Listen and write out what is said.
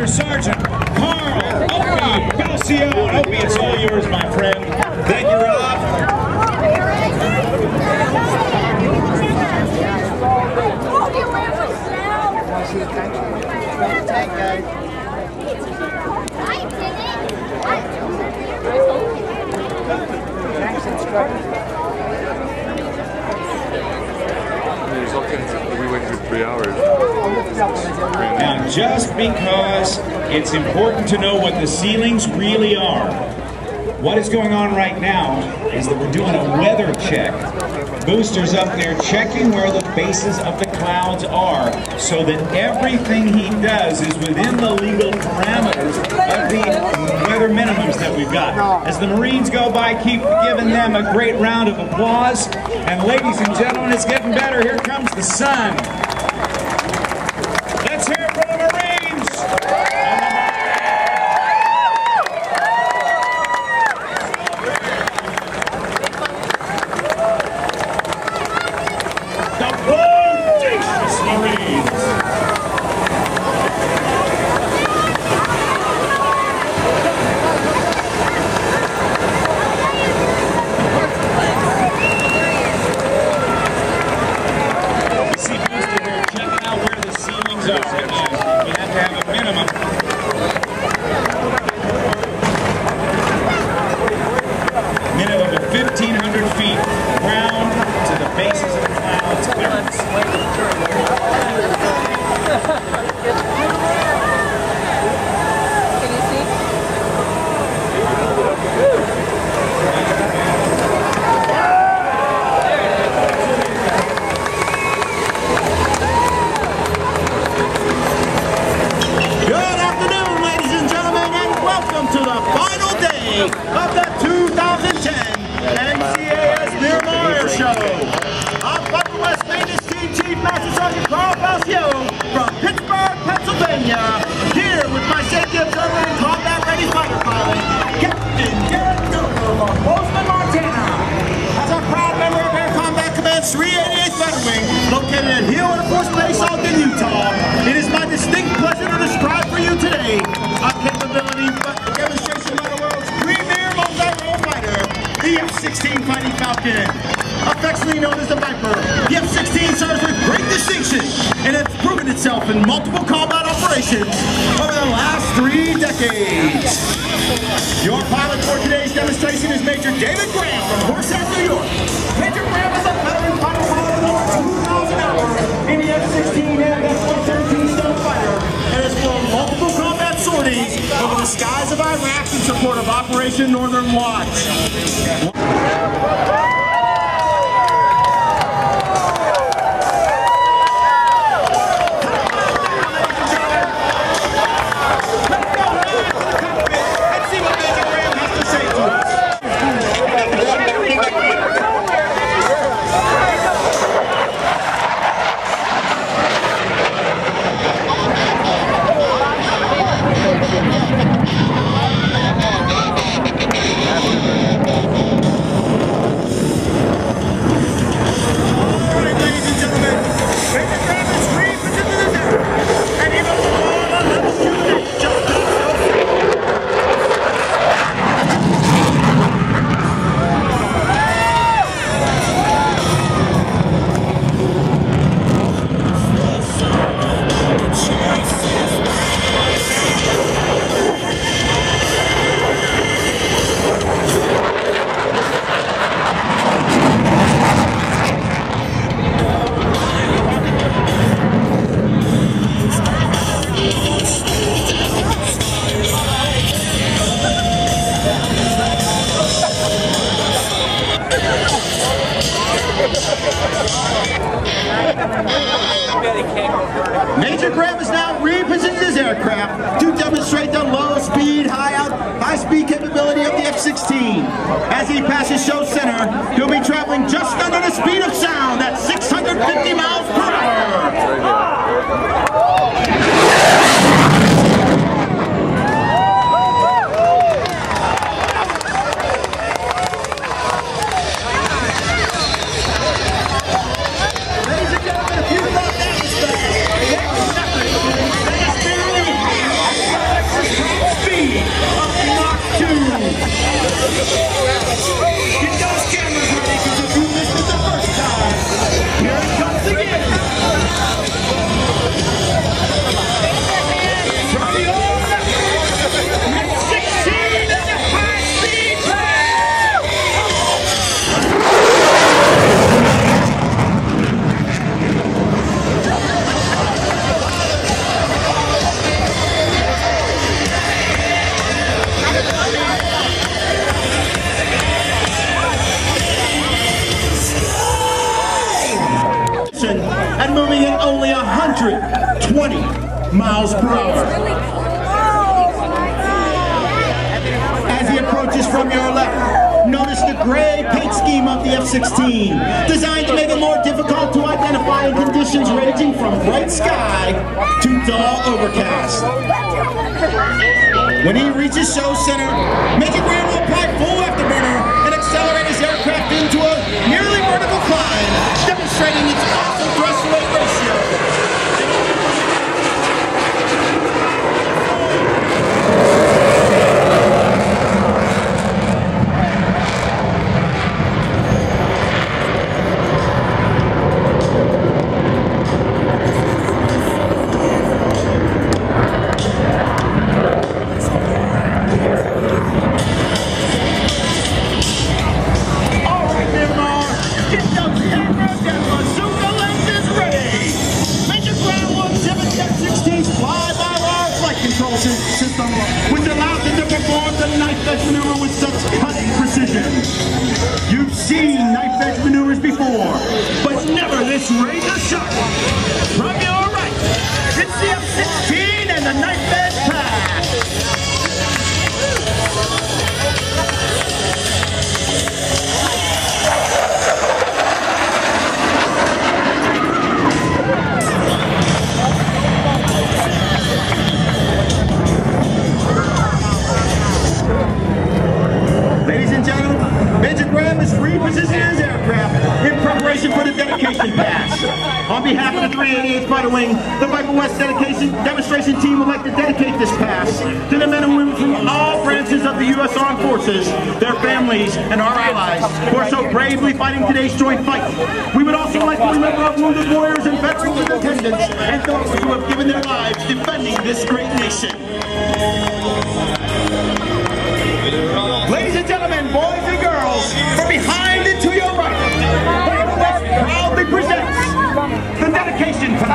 Master Sergeant Carl Opie Galcio. Opie, it's all yours, my friend. Thank you, Rob. We went through 3 hours. Now, just because it's important to know what the ceilings really are, what is going on right now is that we're doing a weather check. Boosters up there checking where the bases of the clouds are so that everything he does is within the legal parameters of the weather minimums that we've got. As the Marines go by, keep giving them a great round of applause. And ladies and gentlemen, it's getting better. Here comes the sun. Let's hear it for the Marines. Of the 2010 MCAS Miramar Air Show. I'm Upper West Maintenance Team Chief Master Sergeant Carl Galcio from Pittsburgh, Pennsylvania, here with my safety observer and combat ready fighter pilot, Captain Garrett from Bozeman, Montana. As a proud member of Air Combat Command's 388th Fighter Wing, located at Hill Air Force Base, Ogden, Utah, it is my distinct pleasure to describe for you today a capability demonstration by the world's premier multi-role fighter, the F-16 Fighting Falcon. Affectionately known as the Viper, the F-16 serves with great distinction and has proven itself in multiple combat operations over the last 3 decades. Your pilot for today's demonstration is Major David Graham from Horsehead, New York. Major Graham is a veteran fighter pilot of over 2,000 hours in the F-16 and F-113 stealth fighter and has flown multiple combat sorties over the skies of Iraq in support of Operation Northern Watch. Major Graham is now repositioning his aircraft to demonstrate the low-speed, high-speed capability of the F-16. As he passes show center, he'll be traveling just under the speed of sound at 650 miles per hour. Ladies and gentlemen, if you thought that was fast, miles per hour. As he approaches from your left, notice the gray paint scheme of the F-16, designed to make it more difficult to identify in conditions ranging from bright sky to dull overcast. When he reaches show center, Major Graham will apply full afterburner and accelerate his aircraft into a nearly vertical climb, demonstrating its awesome thrust-to-weight ratio. System, which allows it to perform the knife-edge maneuver with such cutting precision. You've seen knife-edge maneuvers before, but never this razor sharp. From your right, it's the F-16 and the knife-edge pass. Major Graham is repositioning his aircraft in preparation for the dedication pass. On behalf of the 388th Fighter Wing, the Viper West demonstration team would like to dedicate this pass to the men and women from all branches of the U.S. Armed Forces, their families, and our allies who are so bravely fighting today's joint fight. We would also like to remember our wounded warriors and veterans in attendance and those who have given their lives defending this great nation. Ladies and gentlemen, boys and girls, from behind and to your right, Viper West proudly presents the dedication tonight.